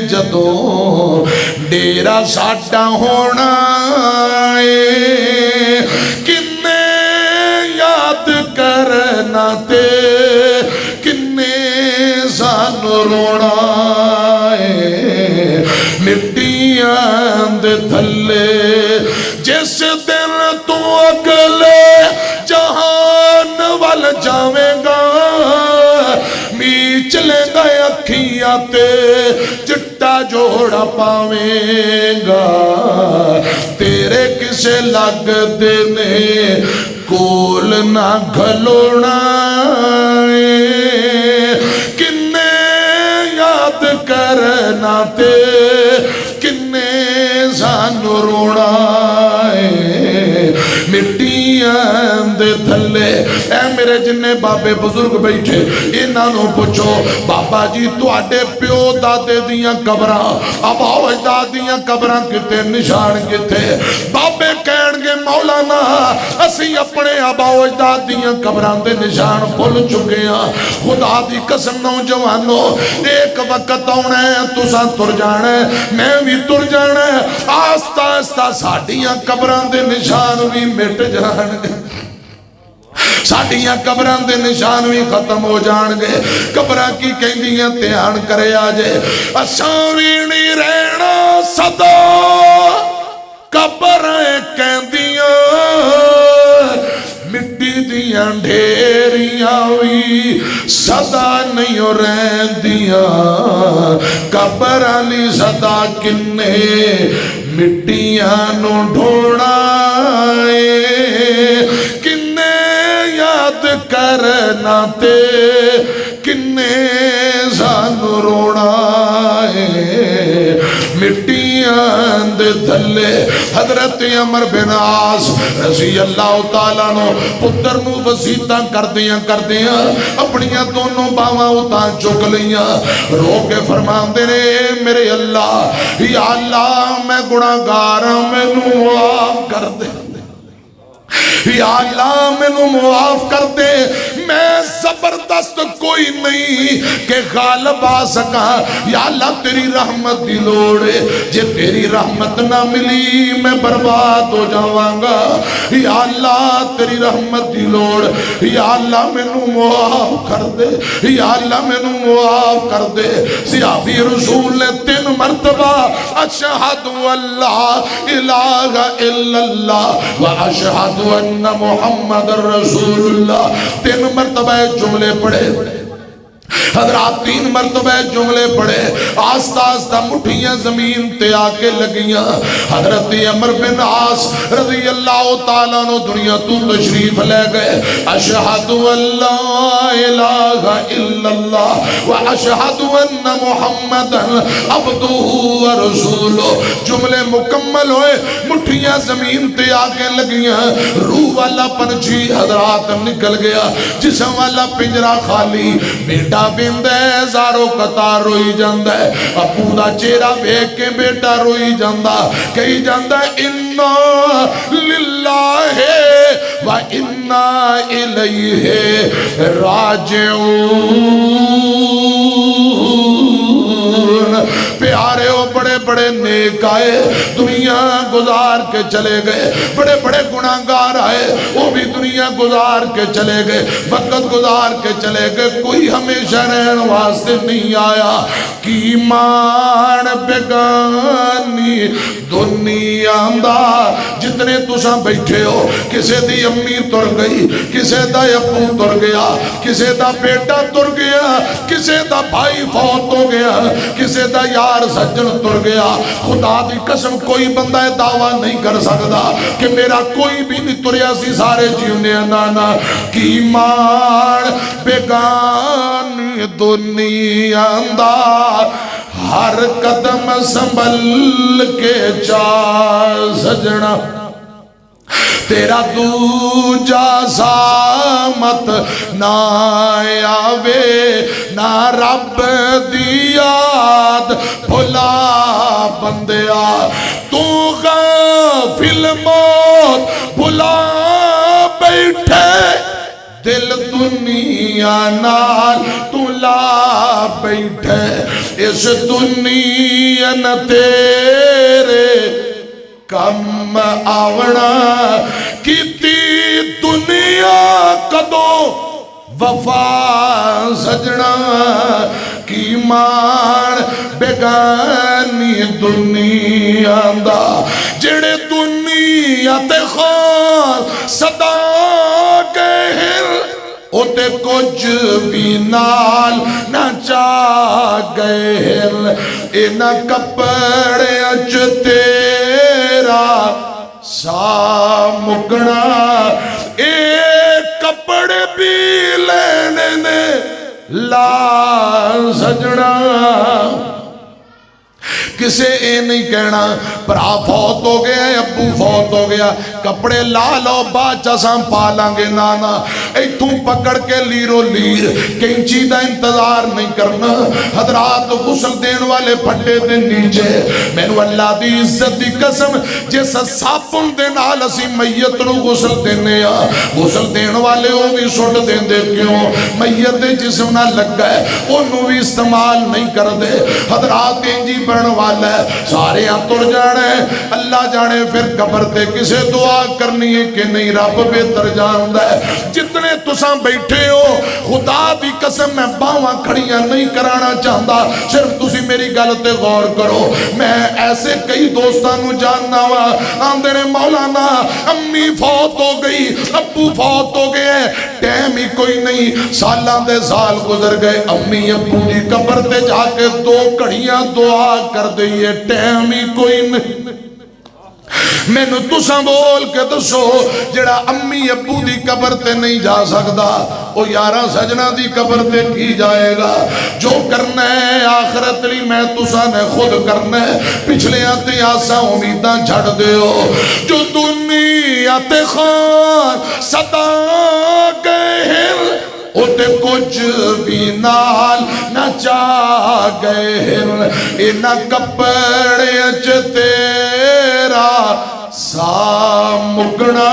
جدوں ڈیرا ساڈا ہونا ہے کنے یاد کرنا تے کنے سانو رونا ہے مٹیاں دے تھلے جس دن تو اگلے جہان وال جاویں گا چلے گئے اکھیاں تے چٹا جوڑا پاویں گا تیرے کسے لگ دینے کول نہ گھلونا کنے یاد کرنا تے کنے سانو رونا مٹیاں دے تھلے اے میرے جننے بابے بزرگ بیٹھے انہاں نو پوچھو بابا جی تواڈے پیو دادے دیاں قبراں آبا و اجداد دیاں قبراں کتے نشان کتے بابے کہن گے مولانا اسی اپنے آبا و اجداد دیاں قبراں دے نشان بھول چکے ہیں خدا دی قسم نوجوانو ایک وقت آنا ہے تساں تر جانا ہے میں بھی تر جانا ہے آستہ آستہ ساڈیاں قبراں دے نشان بھی مٹ جان گے ساڈیاں قبراں دے نشان بھی ختم ہو جان گے قبراں کی کہندیاں دھیان کرے آجے اساں وی نہیں رہنا صدا قبراں کہندیاں مٹی دیاں ڈھیریاں وی صدا نہیں رہندیاں قبراں لی صدا کنے مٹیاں نو ڈھونا کنے یاد کرنا تے کنے سانو رونا مٹیاں دے تھلے حضرت عمر بن عاص رضی اللہ تعالیٰ نو پتر نو وسیعتاں کردیاں اپنیاں دونوں باواں اتاں چک لیاں رو کے فرماندے نے میرے اللہ یا اللہ میں گناہگار ہاں مینوں معاف کر دے یا اللہ مینوں معاف کر دے میں زبردست کوئی نہیں کہ غالب آ سکا یا اللہ تیری رحمت دی لوڑے جے تیری رحمت نہ ملی میں برباد ہو جاواں گا یا اللہ تیری رحمت دی لوڑ یا اللہ مینوں معاف کر دے یا اللہ مینوں معاف کر دے صحابی رسول نے 3 مرتبہ اشہد اللہ الہ الا اللہ و اشہد ان محمد رسول اللہ 3 مرتبہ جملے پڑھے حضرات 3 مرتبہ جملے پڑھے آستہ آستہ مٹھیاں زمین تے آکے لگیاں حضرت عمر بن عاص رضی اللہ تعالیٰ نو دنیا تو تشریف لے گئے اشہد اللہ الہ الا اللہ و اشہد ان محمد عبدہ و رسولہ جملے مکمل ہوئے مٹھیاں زمین تے آکے لگیاں روح والا پنچھی حضرات نکل گیا جسم والا پنجرہ خالی بیٹا بیندے زارو قطار روئی جاندہ ہے ابو دا چہرہ بیک کے بیٹا روئی جاندہ کہی جاندہ اِنَّا لِلَّهِ وَإِنَّا إِلَيْهِ راجعون پیارے ہو بڑے بڑے نیک آئے دنیا گزار کے چلے گئے بڑے بڑے گناہگار آئے وہ بھی دنیا گزار کے چلے گئے وقت گزار کے چلے گئے کوئی ہمیشہ رہن واسطے نہیں آیا کی مان بیگانی دنیا دا جتنے تساں بیٹھے ہو کسے دی امی تر گئی کسے دا ابو تر گیا کسے دا بیٹا تر گیا کسے دا بھائی فوت ہو گیا کسے دا یار سجن تر گیا خدا دی قسم کوئی بندہ دعویٰ نہیں کر سکتا کہ میرا کوئی بھی نہیں تریا سی سارے جیونے نانا کی مان بیگانی دنیا دا ہر قدم سنبھل کے چار سجنا تیرا دوجا سامت نہ آوے نہ رب دیاد بھلا بندیا تو غافل موت بھلا بیٹھے دل دنیا نال تو لا بیٹھے اس دنیا نہ تیرے کم آونا کیتی دنیا کدو وفا سجنا کی مان بیگانی دنیا دا جڑے دنیا تے خان صدا گہر اوتے کچھ بھی نال نہ چاہ گئے اینا کپڑے اچ تیرا سامکنا ایک کپڑے بھی لینے نے لا سجنا کسے اے نہیں کہنا برا فوت ہو گیا ابو فوت ہو گیا کپڑے لا لو باچا سام پالانگے نانا ایتھوں پکڑ کے لیرو لیر کینچی دا انتظار نہیں کرنا حضرات غسل دین والے پھٹے دے نیچے مینو اللہ دی عزت دی قسم جیسا ساپن دے نال اسی میت نو غسل دینے غسل دین والے وہ بھی سٹ دین دے کیوں میت دے جسم نہ لگ گئے انہوں بھی استعمال نہیں کر دے حضرات انجی بڑھن والا ہے سارے تر جانے اللہ جانے پھر قبر تے کسے دعا کرنی ہے کہ نہیں رب بہتر جاندہ ہے جتنے تساں بیٹھے ہو خدا دی قسم میں باواں کھڑیاں نہیں کرانا چاہتا صرف تسی میری گلتے غور کرو میں ایسے کئی دوستانوں جاننا ہوا آندے نے مولانا امی فوت ہو گئی ابو فوت ہو گئے ٹیم ہی کوئی نہیں سالان دے سال گزر گئے امی ابو دی قبر تے جا کے 2 گھڑیاں دعا کر دئیے ٹیم ہی کوئی نہیں مینوں تساں بول کے دسو جڑا امی ابو دی قبر تے نہیں جا سکدا او یاراں سجنا دی قبر تے کی جائے گا؟ جو کرنا ہے آخرت لی میں تساں نے خود کرنا ہے، پچھلیاں تے آساں امیداں چھڑ دیو۔ جو دنیا تے خان ستا گئے ہیں اُتے کچھ بھی نال نہ چاہ گئے ہیں، انہ کپڑے اچ تیرا سا مکنا،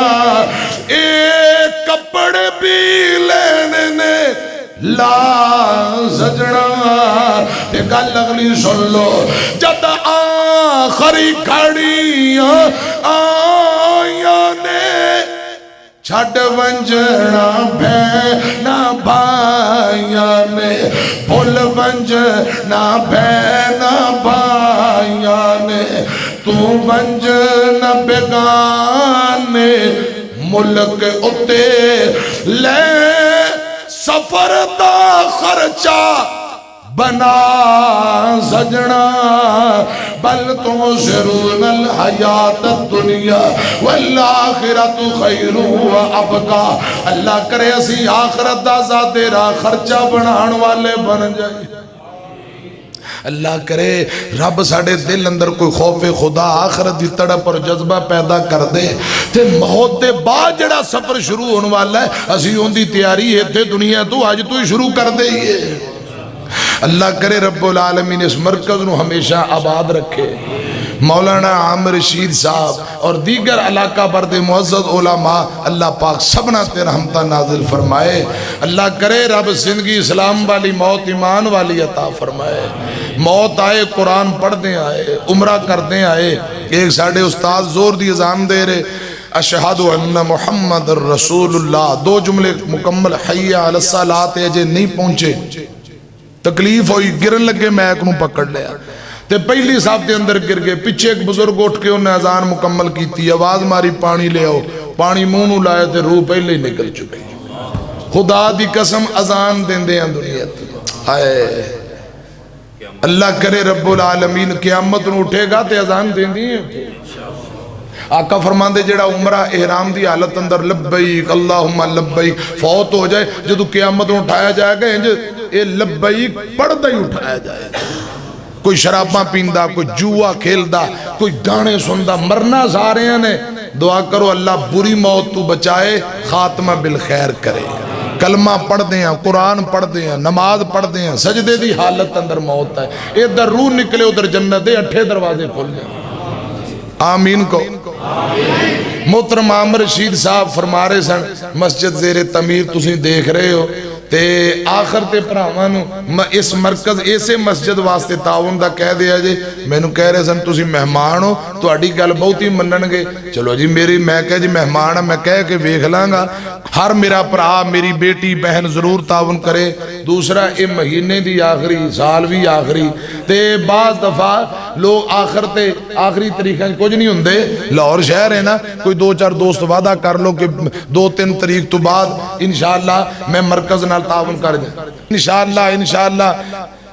ایک کپڑے بھی لینے نے لا سجنا۔ تے گل اگلی سن لو، جد آخری کھڑیاں آیاں نے چھڑ ونجنا بہنا بھائیاں نے، بھول ونجنا بہنا بھائیاں نے، تو ونجنا بیگانے ملک اتے لے سفر دا خرچہ بنا سجنا۔ بل تؤثرون الحیات الدنیا والآخرۃ خیر وابقا۔ اللہ کرے اسی آخرت دا ذاتے راہ خرچہ بنان والے بن جائے۔ اللہ کرے رب ساڑے دل اندر کوئی خوف خدا آخرت دی تڑپ اور جذبہ پیدا کر دے تے موت دے بعد جڑا سفر شروع ہونے والا ہے اسی ہون دی تیاری ہے تے دنیا تو آج تو ہی شروع کر دے یہ۔ اللہ کرے رب العالمین اس مرکز نو ہمیشہ آباد رکھے۔ مولانا عامر رشید صاحب اور دیگر علاقہ برد معزز علماء اللہ پاک سبنا تے رحمتہ نازل فرمائے۔ اللہ کرے رب زندگی اسلام والی موت ایمان والی عطا فرمائے۔ موت آئے قرآن پڑھ دیں آئے عمرہ کر دیں آئے۔ ایک ساڑھے استاد زور دی اذان دے رہے اشہدو ان محمد رسول اللہ، دو جملے مکمل حی علی الصلاۃ جے نہیں پہنچے تکلیف ہوئی گرن لگے میں ایک نو پکڑ لیا تے پہلی صاحب دے اندر گر گئے، پیچھے ایک بزرگ اٹھ کے انہیں اذان مکمل کی تھی، آواز ماری پانی لے آؤ، پانی منہ نو لائے تے روح پہلے ہی نکل چکی۔ خدا دی قسم اذان دیں دیں دنیا تے آئے اللہ کرے رب العالمین قیامت نو اٹھے گا تے اذان دیں دیں۔ آقا فرماندے جڑا عمرہ احرام دی حالت اندر لبیک اللہم لبیک فوت ہو جائے جدو قیامت نو اٹھایا جائے گا اے لبیک پڑھ دے اٹھایا جائے گا۔ کوئی شراباں پیندہ، کوئی جوا کھیلدہ، کوئی گانے سندہ، مرنا سارے ہیں۔ دعا کرو اللہ بری موت تو بچائے، خاتمہ بالخیر کرے۔ کلمہ پڑھ دیں، قرآن پڑھ دیں، نماز پڑھ دیں، سجدے دی حالت اندر موت ہے، ادھر روح نکلے ادھر جنت دے، اٹھے دروازے کھل جائیں۔ آمین کو محترم عامر رشید صاحب فرما رہے سن مسجد زیر تعمیر تسی دیکھ رہے ہو تے آخر تے پراوانو اس مرکز ایسے مسجد واسطے تعاون دا کہہ دیا جے میں نو کہہ رہے سن تسی مہمان ہو تو اڈی گل بہت ہی منن گے چلو جی میری میں کہہ جی مہمان ہے میں کہہ کے ویکھ لانگا ہر میرا پرا میری بیٹی بہن ضرور تعاون کرے دوسرا اے مہینے دی آخری سال بھی آخری تے بعض دفعہ لوگ آخر تے آخری طریقہ کچھ نہیں ہوندے لاہور شہر ہے نا کوئی دو چار دوست وعدہ کر لو کہ 2-3 تاریخ تو بعد انشاءاللہ میں مرکز نال تعاون کر جائے انشاءاللہ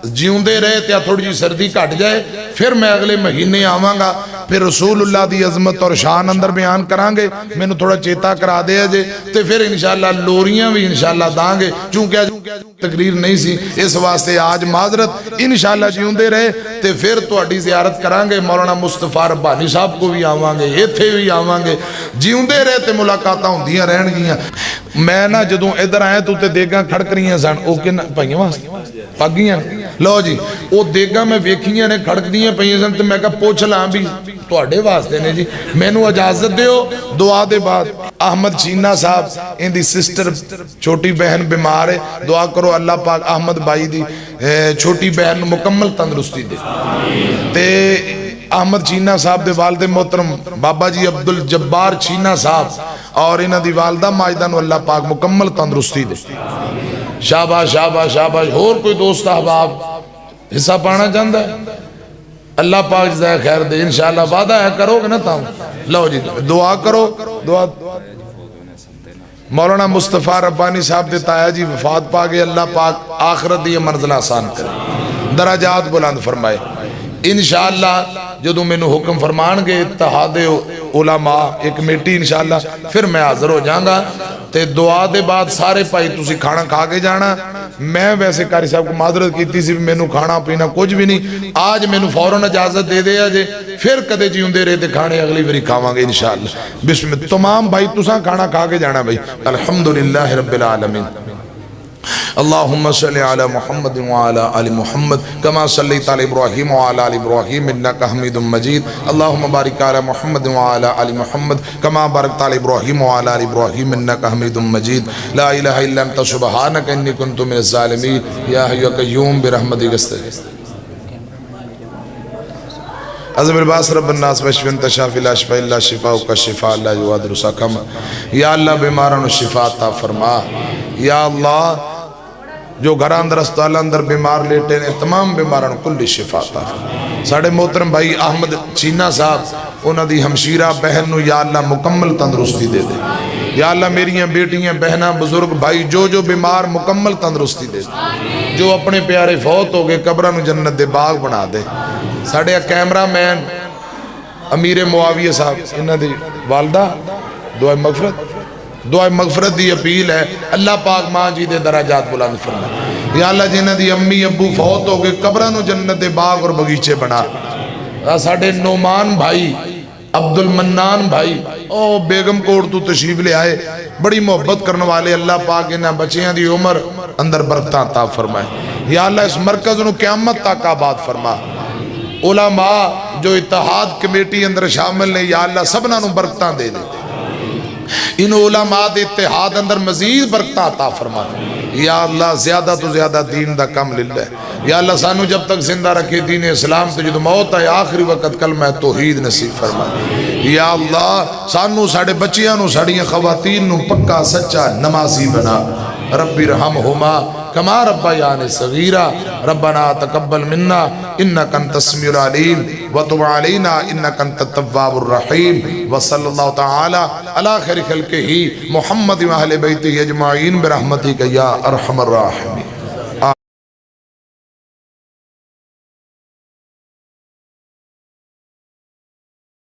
جیون دے رہے تیا تھوڑی جی سردی کٹ جائے پھر میں اگلے مہینے آوانگا پھر رسول اللہ دی عظمت اور شان اندر بیان کرانگے میں نے تھوڑا چیتا کرا دے جے تے پھر انشاءاللہ لوریاں بھی انشاءاللہ دانگے چونکہ تقریر نہیں سی اس واسطے آج معذرت انشاءاللہ جیون دے رہے تے پھر تو اڈی زیارت کرانگے مولانا مصطفیٰ ربانی صاحب کو بھی آوانگے یہ تھے بھی آوانگے جیون دے رہے تے ملاقاتاں ہوں دیاں رہن گیاں میں نا جدوں ادھر آئے تو تے دیگاں کھڑک رہی ہیں سن او کہ پائیاں واسطے پاگیاں لو جی او دیگاں میں ویکھیاں نے کھڑک دیاں پائیاں سن تے میں کہا پوچھ لاں بھی تو اڈے واسطے نے جی میں نو اجازت دیو دعا دے بعد احمد چینہ صاحب ان دی سسٹر چھوٹی بہن بیمار ہے دعا کرو اللہ پاک احمد بھائی دی چھوٹی بہن مکمل تندرستی دے تے احمد چینہ صاحب دے والد محترم بابا جی عبدالجبار چینہ صاحب اور انہ دی والدہ ماجدہ نو اللہ پاک مکمل تندرستی دے شاباش شاباش شاباش اور کوئی دوست احباب حصہ پانا چاہتا ہے اللہ پاک جزائے خیر دے انشاءاللہ وعدہ ہے کرو گے نا تاؤں لو جی دعا کرو دعا مولانا مصطفیٰ ربانی صاحب دے تایا جی وفات پا گئے اللہ پاک آخرت دی منزل آسان کرے درجات بلند فرمائے انشاءاللہ جدوں مینوں حکم فرمان گے اتحاد علماء ایک کمیٹی انشاءاللہ پھر میں حاضر ہو جاؤں گا تے دعا دے بعد سارے پائی تسی کھانا کھا کے جانا میں ویسے قاری صاحب کو معذرت کیتی سی مینوں کھانا پینا کچھ بھی نہیں آج مینوں فوراً اجازت دے دیا جے پھر کدے جیوندے رہے تے کھانے اگلی باری کھاواں گے انشاءاللہ بسم اللہ تمام بھائی تساں کھانا کھا کے جانا بھائی الحمدللہ رب العالمین اللهم صل على محمد وعلى آل محمد كما صليت على إبراهيم وعلى آل إبراهيم إنك حميد مجيد اللهم بارك على محمد وعلى آل محمد كما باركت على إبراهيم وعلى آل إبراهيم إنك حميد مجيد لا إله إلا أنت سبحانك إني كنت من الظالمين يا حي يا قيوم برحمتك استغيث عزم الباس رب الناس وشفی انت شافی لا شفا الا شفاؤک شفاء لا یغادر سقما یا اللہ بیماروں شفا عطا فرما یا اللہ جو گھر اندر اسپتال اندر بیمار لیٹے نے تمام بیماروں کل شفا عطا فرما ساڑھے محترم بھائی احمد چینا صاحب انہاں دی ہمشیرہ بہن نو یا اللہ مکمل تندرستی دے دے یا اللہ میریاں بیٹیاں بہناں بزرگ بھائی جو بیمار مکمل تندرستی دے دے جو اپنے پیارے فوت ہو گئے قبرہ نو جنت دے باغ بنا دے ساڑھے کیمرہ مین امیر معاویہ صاحب انہاں دی والدہ دعائے مغفرت دی اپیل ہے اللہ پاک ماں جی دے درجات بلند فرمائے یا اللہ جنہاں دی امی ابو فوت ہو گئے قبرہ نو جنت دے باغ اور بغیچے بنا ساڑھے نعمان بھائی عبد المنان بھائی او بیگم کوٹ تو تشریف لے آئے بڑی محبت کرنے والے اللہ پاک انہاں بچیاں دی عمر اندر برکتاں عطا فرمائے یا اللہ اس مرکز نو قیامت تک آباد فرما علماء جو اتحاد کمیٹی اندر شامل نے یا اللہ سبنا نو برکتاں دے دے ان علماء دے اتحاد اندر مزید برکتاں عطا فرما یا اللہ زیادہ تو زیادہ دین دا کم للہ یا اللہ سانو جب تک زندہ رکھے دین اسلام تو جد موت ہے آخری وقت کلمہ توحید نصیب فرما یا اللہ سانو ساڑھے بچیاں نو ساڑھیاں خواتین نو پکا سچا نمازی بنا ربی رحمہما کما ربیان صغیرہ ربنا تقبل منا انکا انت السمیع العلیم وتب علینا انکا انت التواب الرحیم وصلی اللہ تعالی علی خیر خلقہ محمد و اہل بیتہ اجمعین برحمتک یا ارحم الراحمین.